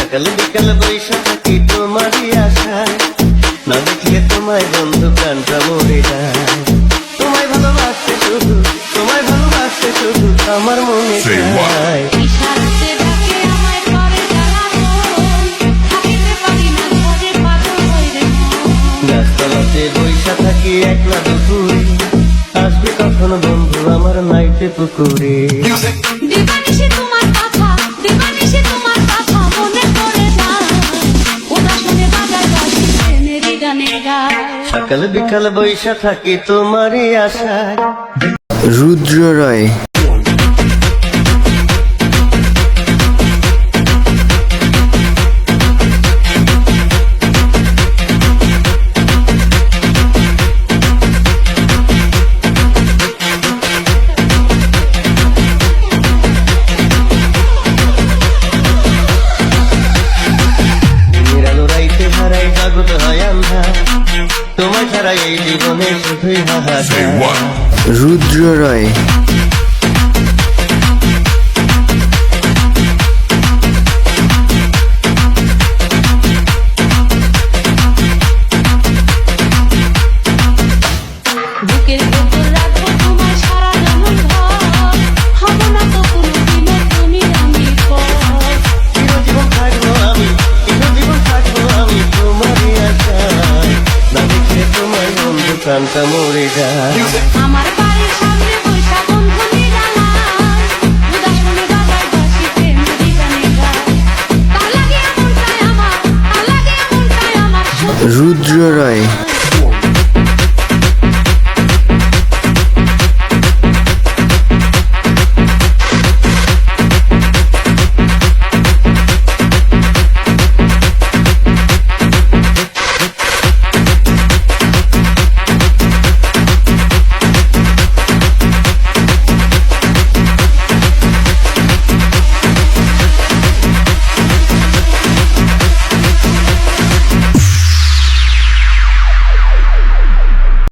সকাল বিকাল বৈশা থাকি তোমারই আশায়, না দেখলে তোমায় বন্ধু প্রাণটা মরে যায়। তোমায় ভালোবাসতে শুধু, তোমায় ভালোবাসতে শুধু আমার মনে চায়। গাছতলাতে বৈশা থাকি একলা দুপুরে, আসবে কখন বন্ধু আমার নাইটে পুকুরে। সকাল বিকাল বৈশা থাকি তোমারই আশায়। রুদ্র রয়। তোমায় ছাড়া এই জীবনে শুধুই হাহাকার। রুদ্র রয়। প্রাণটা মরে যায়। আমার বাড়ির সামনে বৈশা বন্ধু নিরালায়, উদাসনে বাজার বাসিতে মেরি গানে গায়। তার লাগে এমনটাই আমার, তার লাগে এমনটাই আমার। রুদ্র রয়।